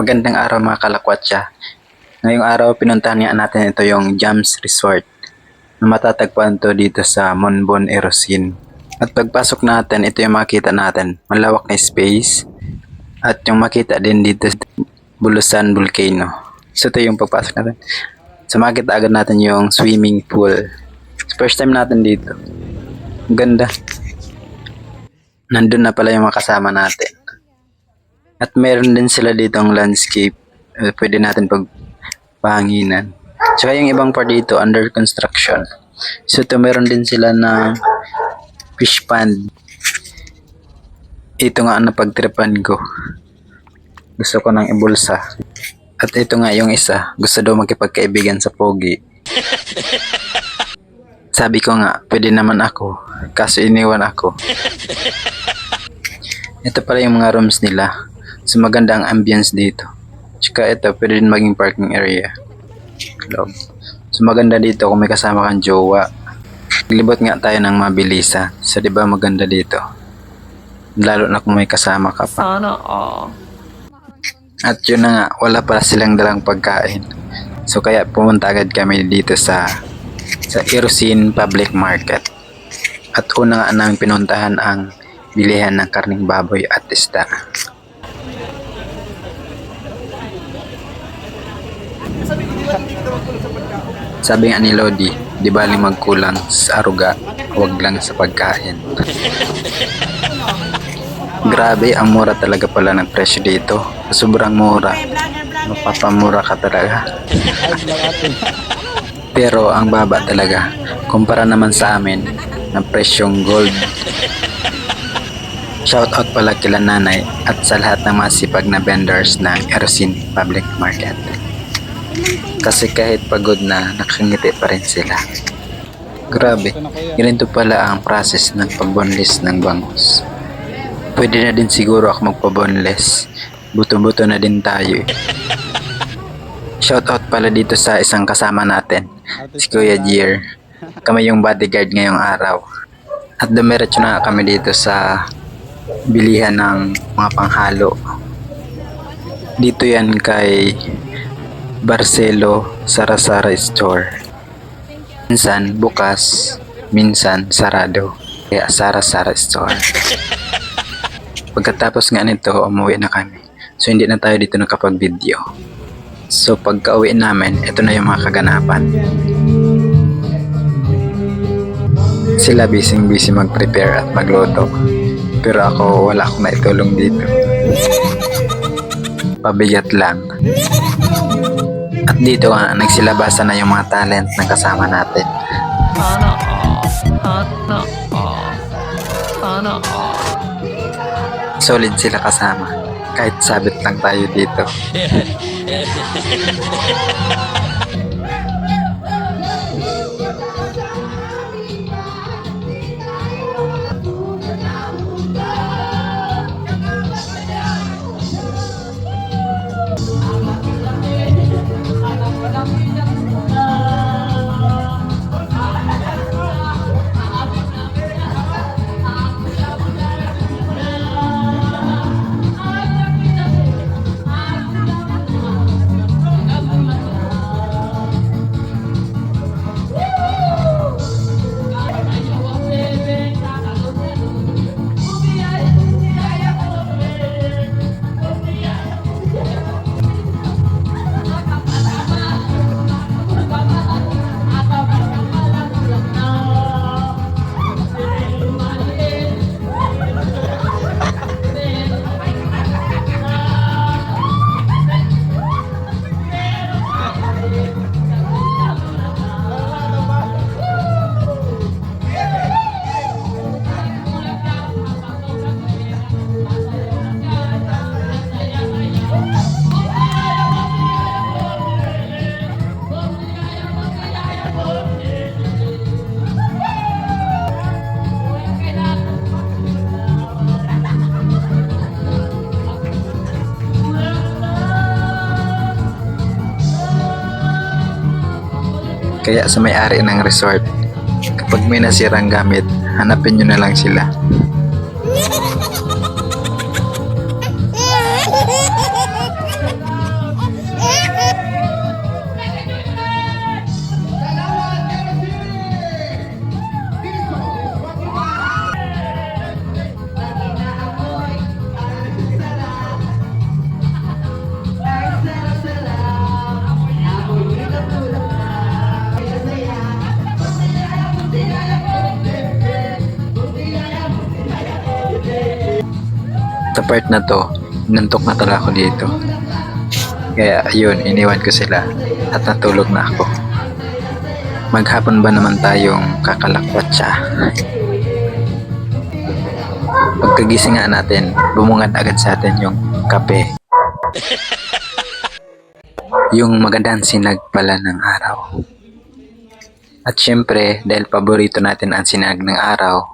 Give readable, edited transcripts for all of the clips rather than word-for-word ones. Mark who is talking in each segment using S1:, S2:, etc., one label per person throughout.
S1: Magandang araw mga kalakwatsa. Ngayong araw pinuntahan nga natin ito yung Jams Resort na matatagpuan to dito sa Monbon, Erosin. At pagpasok natin, ito yung makita natin. Malawak na space at yung makita din dito sa Bulusan Volcano. So ito yung pagpasok natin. So makita agad natin yung swimming pool. First time natin dito. Ang ganda. Nandun na pala yung mga kasama natin. At meron din sila ditong landscape. Pwede natin pagpahanginan. Tsaka yung ibang part dito, under construction. So ito meron din sila na fish pond. Ito nga ang napagtripan ko. Gusto ko nang ibulsa. At ito nga yung isa. Gusto daw makipagkaibigan sa pogi. Sabi ko nga, pwede naman ako. Kaso iniwan ako. Ito pala yung mga rooms nila. So maganda ang ambience dito. Tsaka ito, pwede din maging parking area. Loob. So maganda dito kung may kasama kang jowa. Naglibot nga tayo ng mabilisa. So diba maganda dito. Lalo na kung may kasama ka pa.
S2: Sana all.
S1: At yun na nga, wala pala silang dalang pagkain. So kaya pumunta agad kami dito sa Erosin Public Market. At una nga namin pinuntahan ang bilihan ng karning baboy at isda. Sabi nga ni Lodi, di baling magkulang sa aruga, huwag lang sa pagkain. Grabe, ang mura talaga pala ng presyo dito. Sobrang mura. Mapapamura ka talaga. Pero ang baba talaga. Kumpara naman sa amin, ng presyong gold. Shoutout pala kila nanay at sa lahat ng masipag na vendors ng Erosin Public Market. Kasi kahit pagod na, nakangiti pa rin sila. Grabe, ganito pala ang process ng pagboneless ng bangus. Pwede na din siguro ako magpaboneless. Buto-buto na din tayo. Shoutout pala dito sa isang kasama natin, si Kuya Jier. Kami yung bodyguard ngayong araw. At dumiretso na kami dito sa bilihan ng mga panghalo. Dito yan kay Barcelo Sara-Sara Store. Minsan bukas, minsan sarado. Kaya Sara-Sara Store. Pagkatapos nga nito, umuwi na kami. So hindi na tayo dito nakapag-video. So pagka-uwi namin, ito na yung mga kaganapan. Sila busy mag-prepare at magluto. Pero ako, wala akong naitulong dito. Pabigat lang. At dito nga, nagsilabasan na yung mga talent na kasama natin.
S2: Sana all. Sana all. Sana all.
S1: Solid sila kasama. Kahit sabit lang tayo dito. Kaya sa may-ari ng resort, kapag may nasirang gamit, hanapin nyo na lang sila. part na to, inuntok na talaga ako dito. Kaya ayun, iniwan ko sila at natulog na ako. Maghapon ba naman tayong kakalakwatsa? Pagkagising nga natin, bumungad agad sa atin yung kape. Yung magandang sinag pala ng araw. At syempre, dahil paborito natin ang sinag ng araw,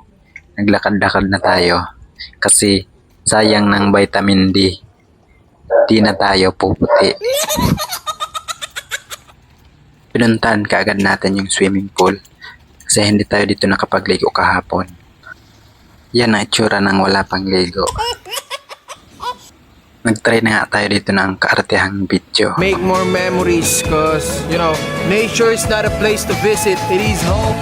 S1: naglakad-lakad na tayo kasi sayang ng vitamin D. Di na tayo puputi. Pinuntahan kaagad natin yung swimming pool kasi hindi tayo dito nakapagligo kahapon. Yan ang itsura ng wala pang ligo. Nagtry na nga tayo dito ng kaartehang video.
S3: Make more memories, cause you know, nature is not a place to visit, it is home.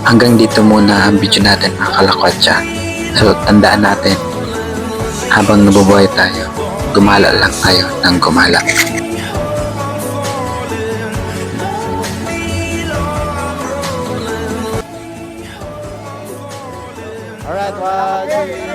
S1: Hanggang dito muna ang video natin mga kalakwatsa. So tandaan natin, habang nabubuhay tayo, gumala lang tayo ng gumala.
S3: Alright, 1, 2,